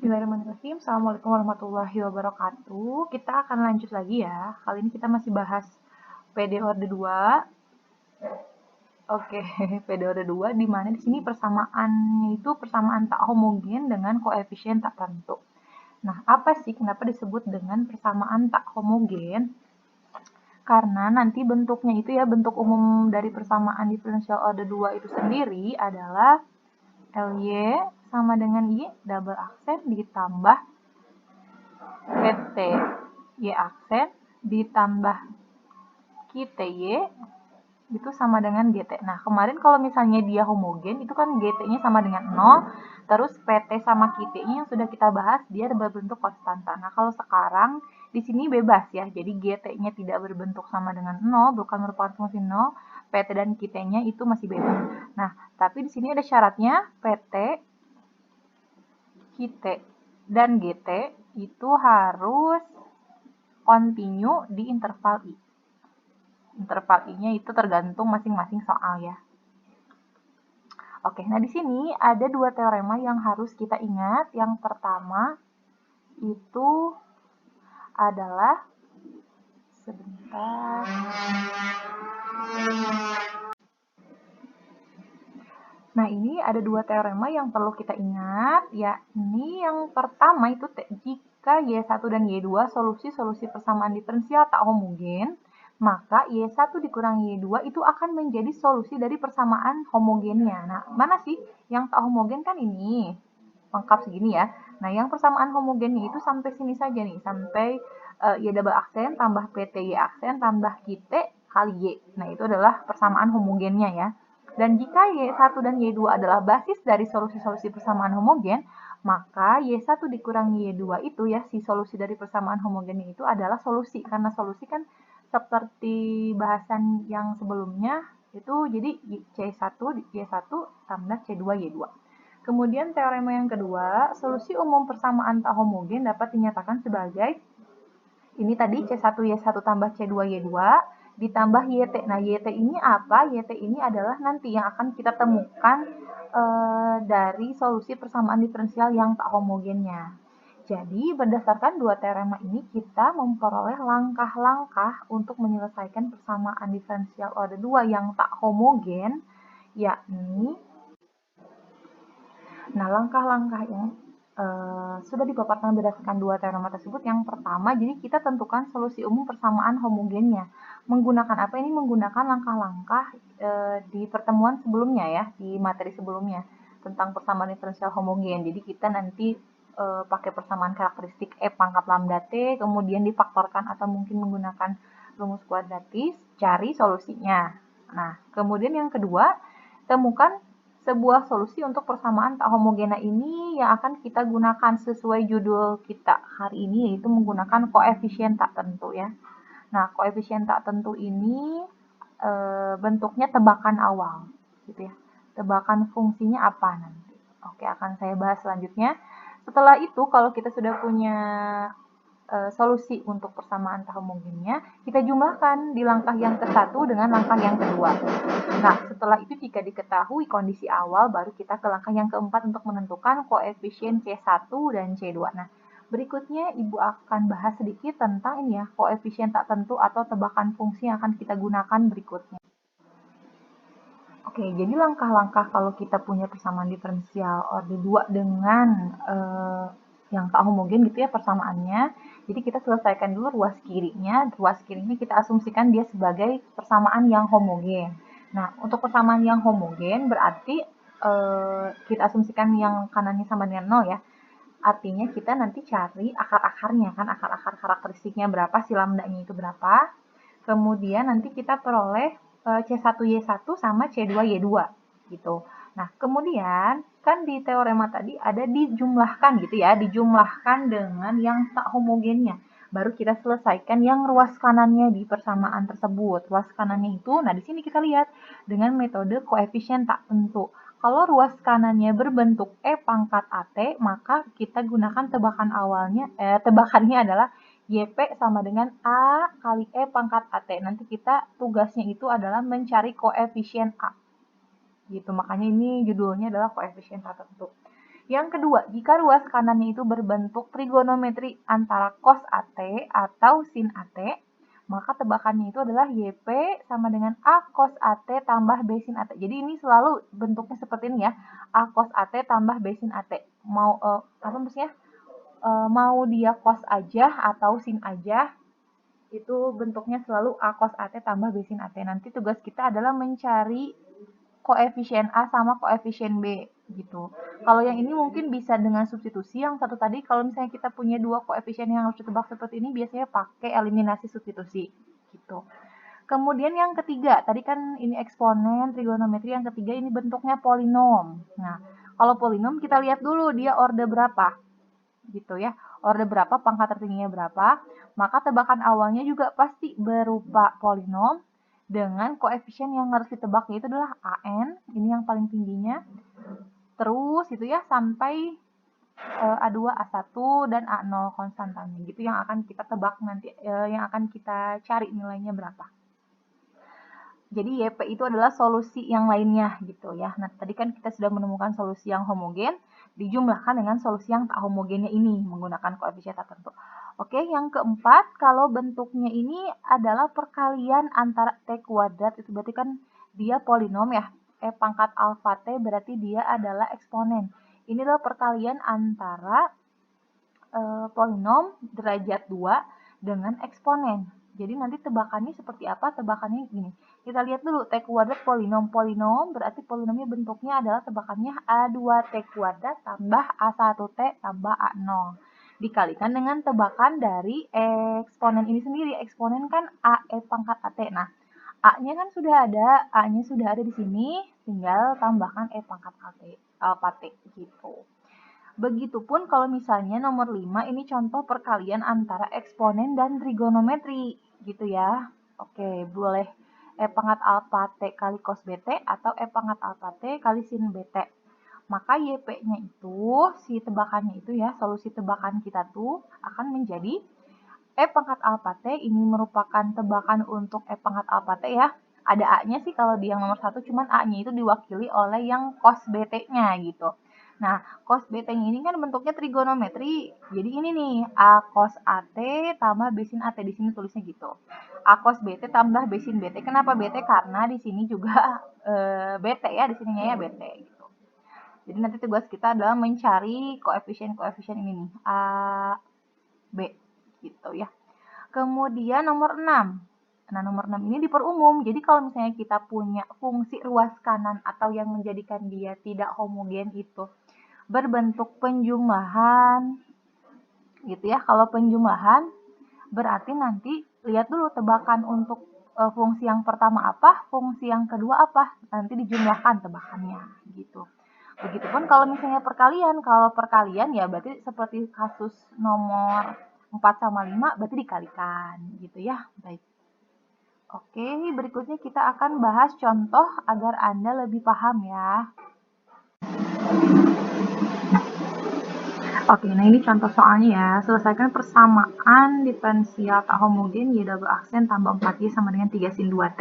Bismillahirrahmanirrahim. Assalamualaikum warahmatullahi wabarakatuh. Kita akan lanjut lagi ya. Kali ini kita masih bahas PD orde 2. Oke, PD orde 2 di mana di sini persamaannya itu persamaan tak homogen dengan koefisien tak tentu. Nah, apa sih kenapa disebut dengan persamaan tak homogen? Karena nanti bentuknya itu ya, bentuk umum dari persamaan diferensial orde 2 itu sendiri adalah LY sama dengan Y double aksen ditambah PT Y aksen ditambah QTY itu sama dengan GT. Nah, kemarin kalau misalnya dia homogen, itu kan GT-nya sama dengan 0, terus PT sama QT-nya yang sudah kita bahas, dia berbentuk konstanta. Nah, kalau sekarang, di sini bebas ya, jadi GT-nya tidak berbentuk sama dengan 0, bukan merupakan fungsi 0, PT dan QT-nya itu masih bebas. Nah, tapi di sini ada syaratnya, PT, QT, dan GT itu harus continue di interval I. Interval I-nya itu tergantung masing-masing soal ya. Oke, nah di sini ada dua teorema yang harus kita ingat. Yang pertama itu adalah sebentar. Nah, ini ada dua teorema yang perlu kita ingat, yakni yang pertama itu jika Y1 dan Y2 solusi-solusi persamaan diferensial tak homogen, maka Y1 dikurangi Y2 itu akan menjadi solusi dari persamaan homogennya. Nah, mana sih yang tak homogen kan ini? Lengkap segini ya. Nah, yang persamaan homogennya itu sampai sini saja nih, sampai Y double aksen tambah PT Y aksen tambah QT kali Y. Nah, itu adalah persamaan homogennya ya. Dan jika Y1 dan Y2 adalah basis dari solusi-solusi persamaan homogen, maka Y1 dikurangi Y2 itu ya, si solusi dari persamaan homogen itu adalah solusi. Karena solusi kan seperti bahasan yang sebelumnya, itu jadi C1, Y1 tambah C2, Y2. Kemudian teorema yang kedua, solusi umum persamaan tak homogen dapat dinyatakan sebagai ini tadi C1Y1 tambah C2Y2 ditambah YT. Nah, YT ini apa? YT ini adalah nanti yang akan kita temukan dari solusi persamaan diferensial yang tak homogennya. Jadi, berdasarkan dua teorema ini, kita memperoleh langkah-langkah untuk menyelesaikan persamaan diferensial orde 2 yang tak homogen, yakni langkah-langkah yang sudah dipaparkan berdasarkan dua teorema tersebut. Yang pertama, jadi kita tentukan solusi umum persamaan homogennya. Menggunakan apa ini? Menggunakan langkah-langkah di pertemuan sebelumnya ya, di materi sebelumnya tentang persamaan diferensial homogen. Jadi kita nanti pakai persamaan karakteristik E pangkat lambda T, kemudian difaktorkan atau mungkin menggunakan rumus kuadratis, cari solusinya. Nah, kemudian yang kedua, temukan sebuah solusi untuk persamaan tak homogena ini yang akan kita gunakan sesuai judul kita hari ini, yaitu menggunakan koefisien tak tentu ya. Nah, koefisien tak tentu ini bentuknya tebakan awal, gitu ya. Tebakan fungsinya apa nanti? Oke, akan saya bahas selanjutnya. Setelah itu, kalau kita sudah punya solusi untuk persamaan tak homogennya, kita jumlahkan di langkah yang ke-1 dengan langkah yang kedua. Nah, setelah itu jika diketahui kondisi awal, baru kita ke langkah yang keempat untuk menentukan koefisien C1 dan C2. Nah, berikutnya Ibu akan bahas sedikit tentang ini ya, koefisien tak tentu atau tebakan fungsi yang akan kita gunakan berikutnya. Oke, jadi langkah-langkah kalau kita punya persamaan diferensial orde 2 dengan yang tak homogen gitu ya persamaannya. Jadi kita selesaikan dulu ruas kirinya. Ruas kirinya kita asumsikan dia sebagai persamaan yang homogen. Nah, untuk persamaan yang homogen berarti kita asumsikan yang kanannya sama dengan 0 ya. Artinya kita nanti cari akar-akarnya kan, akar-akar karakteristiknya berapa, si lambdanya itu berapa. Kemudian nanti kita peroleh C1Y1 sama C2Y2 gitu. Nah, kemudian kan di teorema tadi ada dijumlahkan gitu ya, dijumlahkan dengan yang tak homogennya. Baru kita selesaikan yang ruas kanannya di persamaan tersebut. Ruas kanannya itu, nah di sini kita lihat dengan metode koefisien tak tentu. Kalau ruas kanannya berbentuk E pangkat AT, maka kita gunakan tebakan awalnya, tebakannya adalah YP sama dengan A kali E pangkat AT. Nanti kita tugasnya itu adalah mencari koefisien A. Gitu, makanya ini judulnya adalah koefisien tak tentu. Yang kedua, jika ruas kanannya itu berbentuk trigonometri antara cos AT atau sin AT, maka tebakannya itu adalah YP sama dengan A cos AT tambah B sin AT. Jadi ini selalu bentuknya seperti ini ya, A cos AT tambah B sin AT. Mau apa maksudnya? Mau dia cos aja atau sin aja, itu bentuknya selalu A cos AT tambah B sin AT. Nanti tugas kita adalah mencari koefisien A sama koefisien B gitu. Kalau yang ini mungkin bisa dengan substitusi, yang satu tadi kalau misalnya kita punya dua koefisien yang harus ditebak seperti ini biasanya pakai eliminasi substitusi gitu. Kemudian yang ketiga, tadi kan ini eksponen trigonometri, yang ketiga ini bentuknya polinom. Nah, kalau polinom kita lihat dulu dia orde berapa gitu ya. Orde berapa, pangkat tertingginya berapa, maka tebakan awalnya juga pasti berupa polinom dengan koefisien yang harus ditebak yaitu adalah AN, ini yang paling tingginya. Terus itu ya sampai A2, A1 dan A0 konstantanya gitu yang akan kita tebak nanti, yang akan kita cari nilainya berapa. Jadi YP itu adalah solusi yang lainnya gitu ya. Nah, tadi kan kita sudah menemukan solusi yang homogen dijumlahkan dengan solusi yang tak homogennya ini menggunakan koefisien tertentu. Oke, yang keempat, kalau bentuknya ini adalah perkalian antara T kuadrat, itu berarti kan dia polinom ya. Pangkat alfa T berarti dia adalah eksponen. Ini adalah perkalian antara polinom derajat 2 dengan eksponen. Jadi nanti tebakannya seperti apa? Tebakannya gini. Kita lihat dulu T kuadrat polinom. Polinom berarti polinomnya bentuknya adalah tebakannya A2T kuadrat tambah A1T tambah A0. Dikalikan dengan tebakan dari eksponen ini sendiri. Eksponen kan AE pangkat AT. Nah, A-nya kan sudah ada. A-nya sudah ada di sini. Tinggal tambahkan E pangkat AT. Alpha T gitu. Begitupun kalau misalnya nomor 5 ini contoh perkalian antara eksponen dan trigonometri gitu ya. Oke, boleh E pangkat alfa T kali cos BT atau E pangkat alfa T kali sin BT. Maka YP-nya itu, si tebakannya itu ya, solusi tebakan kita tuh akan menjadi E pangkat alfa T ini merupakan tebakan untuk E pangkat alfa T ya. Ada A-nya sih kalau di yang nomor 1, cuman A-nya itu diwakili oleh yang cos BT-nya gitu. Nah, cos BT-nya ini kan bentuknya trigonometri. Jadi ini nih, A cos AT tambah B sin AT. Di sini tulisnya gitu. A cos BT tambah B sin BT. Kenapa BT? Karena di sini juga BT ya, di sininya ya BT gitu. Jadi nanti tugas kita adalah mencari koefisien-koefisien ini nih, A, B gitu ya. Kemudian nomor 6. Nah, nomor 6 ini diperumum. Jadi kalau misalnya kita punya fungsi ruas kanan atau yang menjadikan dia tidak homogen itu berbentuk penjumlahan gitu ya. Kalau penjumlahan berarti nanti lihat dulu tebakan untuk fungsi yang pertama apa, fungsi yang kedua apa, nanti dijumlahkan tebakannya gitu. Begitupun kalau misalnya perkalian, kalau perkalian ya berarti seperti kasus nomor 4 sama 5 berarti dikalikan gitu ya. Baik. Oke, berikutnya kita akan bahas contoh agar Anda lebih paham ya. Oke, nah ini contoh soalnya ya. Selesaikan persamaan diferensial tak homogen Y double aksen tambah 4Y sama dengan 3 sin 2T.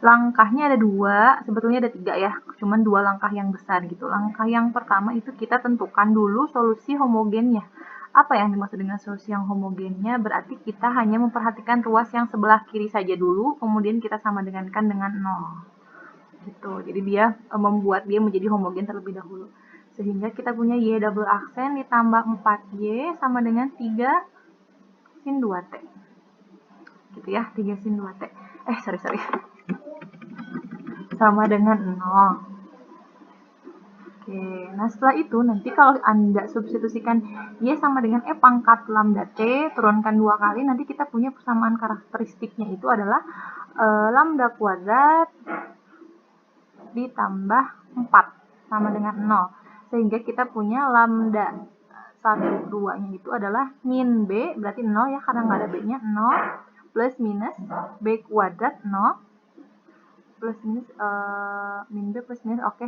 Langkahnya ada 2, sebetulnya ada 3 ya. Cuman 2 langkah yang besar gitu. Langkah yang pertama itu kita tentukan dulu solusi homogennya. Apa yang dimaksud dengan solusi yang homogennya? Berarti kita hanya memperhatikan ruas yang sebelah kiri saja dulu, kemudian kita sama dengankan dengan 0. Gitu. Jadi dia membuat dia menjadi homogen terlebih dahulu. Sehingga kita punya Y double aksen ditambah 4Y sama dengan 3 sin 2T. Gitu ya, 3 sin 2T. Sorry. Sama dengan 0. Oke, nah setelah itu nanti kalau Anda substitusikan Y sama dengan E pangkat lambda T, turunkan 2 kali, nanti kita punya persamaan karakteristiknya itu adalah lambda kuadrat ditambah 4 sama dengan 0. Sehingga kita punya lambda 1, 2-nya itu adalah min B, berarti 0 ya, karena nggak ada B-nya, 0, plus minus B kuadrat 0, plus minus, min B plus minus, oke.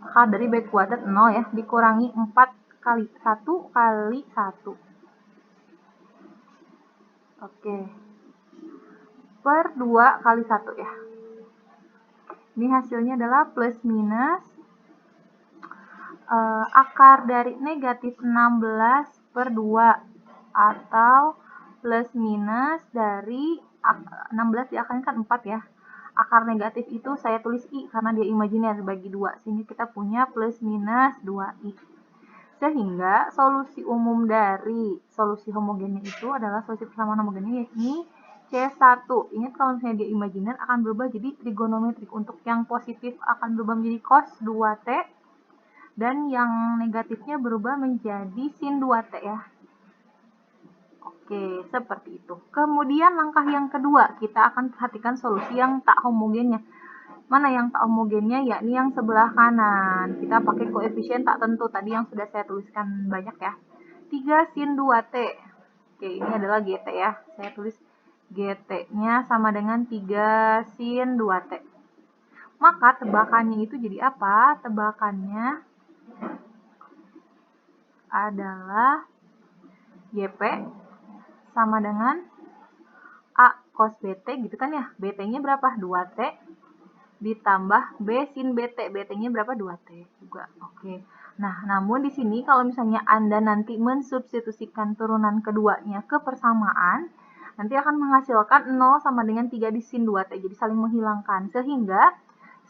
Akar dari B kuadrat 0 ya, dikurangi 4 kali 1 kali 1. Oke. Per 2 kali 1 ya. Ini hasilnya adalah plus minus akar dari negatif 16 per 2 atau plus minus dari 16 diakarkan kan 4 ya. Akar negatif itu saya tulis I karena dia imajiner bagi 2, sehingga kita punya plus minus 2I. Sehingga solusi umum dari solusi homogennya itu adalah solusi persamaan homogennya yakni C1. Ingat kalau misalnya dia imajiner akan berubah jadi trigonometrik. Untuk yang positif akan berubah menjadi cos 2T dan yang negatifnya berubah menjadi sin 2T ya. Oke, seperti itu. Kemudian langkah yang kedua, kita akan perhatikan solusi yang tak homogennya. Mana yang tak homogennya? Yakni yang sebelah kanan. Kita pakai koefisien tak tentu tadi yang sudah saya tuliskan banyak ya. 3 sin 2T. Oke, ini adalah GT ya. Saya tulis GT-nya sama dengan 3 sin 2T. Maka tebakannya itu jadi apa? Tebakannya adalah YP sama dengan A cos BT gitu kan ya. BT-nya berapa? 2T ditambah B sin BT. BT-nya berapa? 2T juga. Oke. Nah, namun di sini kalau misalnya Anda nanti mensubstitusikan turunan keduanya ke persamaan, nanti akan menghasilkan 0 sama dengan 3 di sin 2T. Jadi saling menghilangkan. Sehingga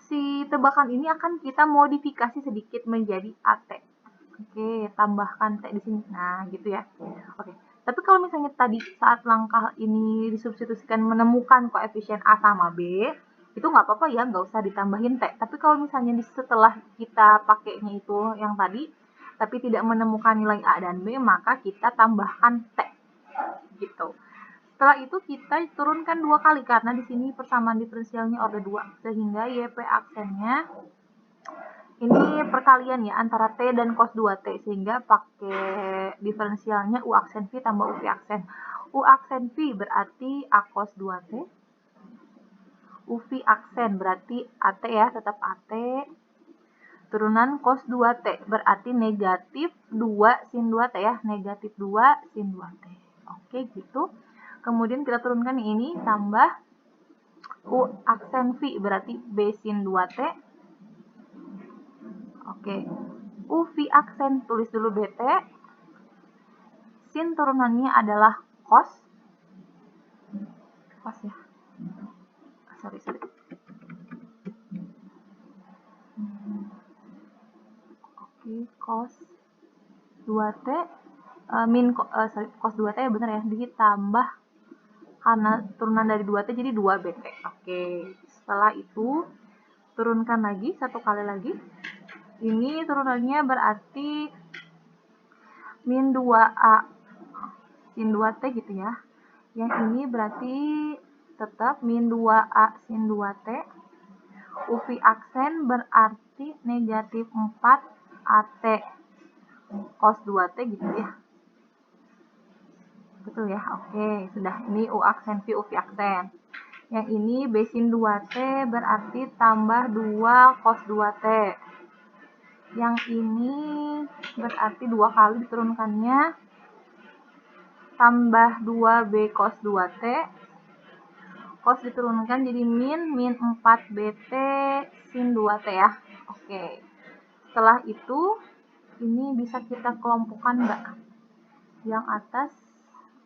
si tebakan ini akan kita modifikasi sedikit menjadi AT. Oke, tambahkan T di sini. Nah, gitu ya. Oke. Tapi kalau misalnya tadi saat langkah ini disubstitusikan menemukan koefisien A sama B, itu nggak apa-apa ya, nggak usah ditambahin T. Tapi kalau misalnya setelah kita pakainya itu yang tadi, tapi tidak menemukan nilai A dan B, maka kita tambahkan T. Gitu. Setelah itu kita turunkan 2 kali, karena di sini persamaan diferensialnya order 2. Sehingga YP aksennya ini perkalian ya antara T dan cos 2T, sehingga pakai diferensialnya U aksen V tambah U V aksen. U aksen V berarti A cos 2T. U V aksen berarti AT ya, tetap AT. Turunan cos 2T berarti negatif 2 sin 2T ya, negatif 2 sin 2T. Oke gitu. Kemudian kita turunkan ini tambah U aksen V berarti B sin 2T. Oke, UV aksen tulis dulu BT. Sin turunannya adalah cos. Cos ya. Sorry. Oke, cos 2T cos 2T ya benar ya, ditambah karena turunan dari 2T jadi 2BT. Oke, setelah itu turunkan lagi satu kali lagi. Ini turunannya berarti min 2A sin 2T gitu ya. Yang ini berarti tetap min 2A sin 2T. UV aksen berarti negatif 4 AT cos 2T gitu ya. Betul ya? Oke, sudah. Ini U aksen V, UV aksen. Yang ini B sin 2T berarti tambah 2 cos 2T. Yang ini berarti 2 kali diturunkannya tambah 2B cos 2T. Cos diturunkan jadi min 4BT sin 2T ya. Oke. Setelah itu, ini bisa kita kelompokkan nggak? Yang atas,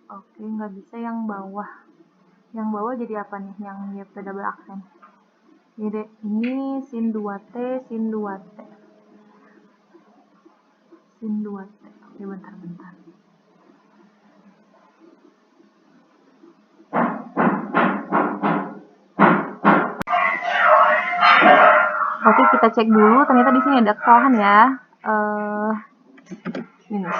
oke, nggak bisa yang bawah. Yang bawah jadi apa nih? Yang YP double aksen. Jadi ini sin 2T, sin 2T. Sin 2T. Oke, bentar. Oke, kita cek dulu. Ternyata di sini ada kesalahan ya. Ini.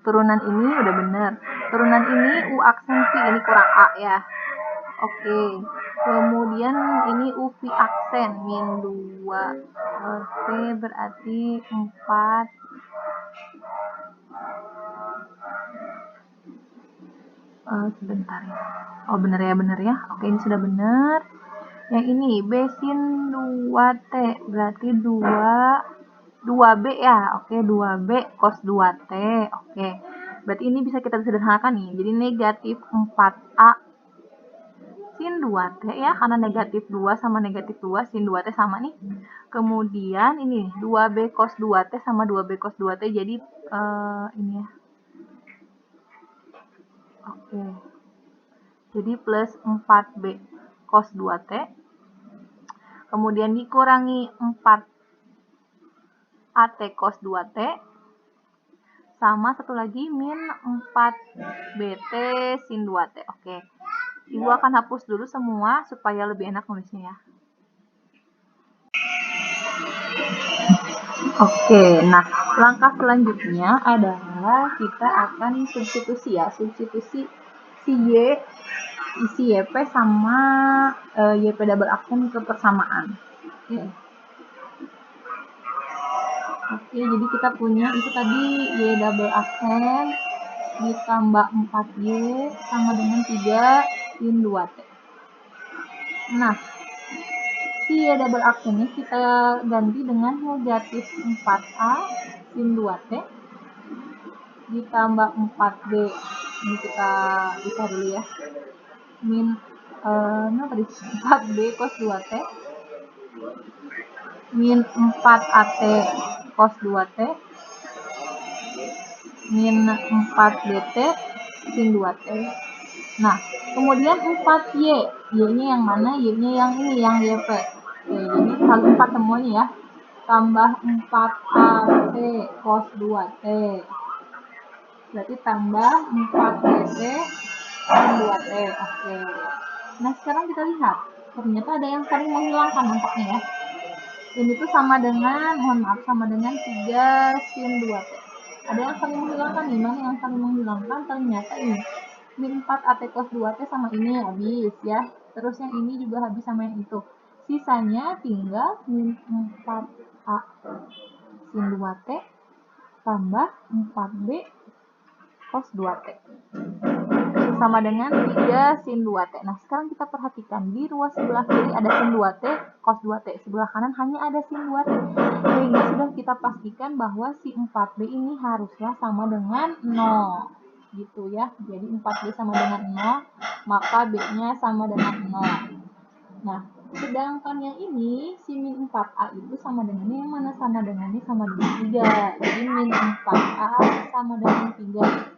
Turunan ini udah bener. Turunan ini U aksen V, ini kurang A ya. Oke. Kemudian ini U V aksen min 2. T berarti 4. Sebentar ya. Oh, bener ya. Oke, ini sudah benar. Yang ini B sin 2T berarti 2B ya. Oke, 2B cos 2T. Oke. Berarti ini bisa kita sederhanakan nih. Jadi negatif 4A sin 2T ya, karena negatif 2 sama negatif 2, sin 2T sama nih. Kemudian ini 2B cos 2T sama 2B cos 2T, jadi ini ya. Oke. Jadi plus 4B cos 2T. Kemudian dikurangi 4AT cos 2T. Sama satu lagi min 4BT sin 2T. Oke. Ibu akan hapus dulu semua supaya lebih enak nulisnya ya. Oke, nah langkah selanjutnya adalah kita akan substitusi ya, substitusi si Y, isi YP sama YP double aksen ke persamaan. Oke, jadi kita punya itu tadi Y double aksen ditambah 4Y sama dengan 3 sin 2T. Nah, si Y double aksennya kita ganti dengan negatif 4A sin 2T ditambah 4B. Ini kita bisa dulu ya. Min 4B cos 2T min 4AT cos 2T min 4BT sin 2T. Nah, kemudian 4Y. Y-nya yang mana? Y-nya yang ini, yang YP. Oke, jadi kali 4 semuanya ya. Tambah 4AT cos 2T. Berarti tambah 4BT sin 2T. Oke. Nah, sekarang kita lihat. Ternyata ada yang saling menghilangkan nampaknya ya. Ini tuh sama dengan, mohon maaf, sama dengan 3 sin 2T. Ada yang saling menghilangkan nih, mana yang saling menghilangkan? Ternyata ini min 4 AT cos 2T sama ini habis ya. Terus yang ini juga habis sama yang itu. Sisanya tinggal min 4A sin 2T tambah 4B cos 2T. Sama dengan 3 sin 2T. Nah, sekarang kita perhatikan di ruas sebelah kiri ada sin 2T, cos 2T. Sebelah kanan hanya ada sin 2T. Sehingga sudah kita pastikan bahwa si 4B ini haruslah sama dengan 0. Gitu ya. Jadi 4B sama dengan 0, maka B-nya sama dengan 0. Nah, sedangkan yang ini, si min 4A itu sama dengan yang mana? Sama dengannya sama dengan 3. Jadi min 4A sama dengan 3.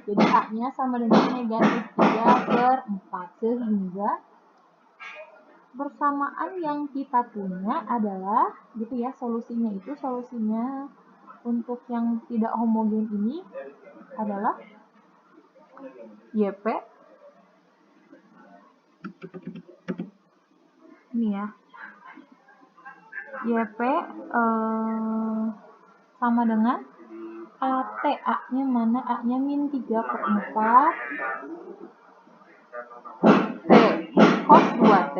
Jadi A-nya sama dengan negatif 3/4. Sehingga persamaan yang kita punya adalah, gitu ya, solusinya untuk yang tidak homogen ini adalah YP. Ini ya. YP sama dengan AT. A-nya mana? A-nya min 3/4 T cos 2T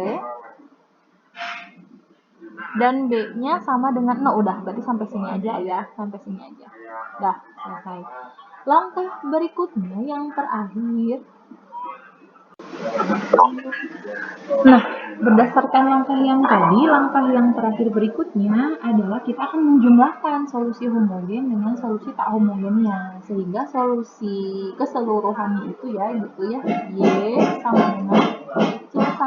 dan B-nya sama dengan 0. Udah, berarti sampai sini aja ya, sampai sini aja. Udah, selesai. Langkah berikutnya yang terakhir. Nah, berdasarkan langkah yang tadi, langkah yang terakhir berikutnya adalah kita akan menjumlahkan solusi homogen dengan solusi tak homogennya. Sehingga solusi keseluruhannya itu ya, gitu ya, Y sama dengan C1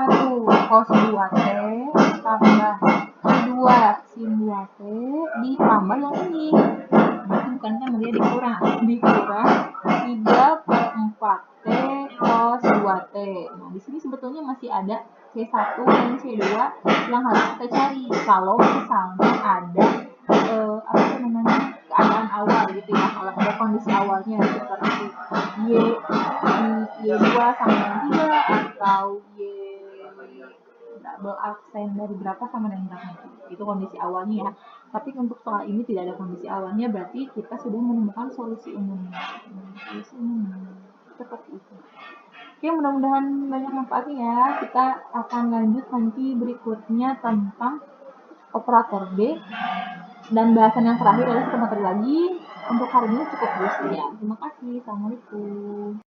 cos 2T tambah C2 sin 2T ditambah yang ini. Berarti bukan tambah, dia dikurang 3/4T cos 2T. Nah, di sini sebetulnya masih ada C1 dan C2 yang harus kita cari. Kalau misalnya ada keadaan awal gitu ya, kalau ada kondisi awalnya seperti Y2 sama dengan 3 atau Y double aksen dari berapa sama dengan berapa. Itu kondisi awalnya ya. Tapi untuk soal ini tidak ada kondisi awalnya, berarti kita sudah menemukan solusi umumnya. Seperti itu. Oke, mudah-mudahan banyak manfaatnya ya. Kita akan lanjut nanti berikutnya tentang operator B. Dan bahasan yang terakhir adalah satu materi lagi. Untuk hari ini cukup dulu saja. Terima kasih. Assalamualaikum.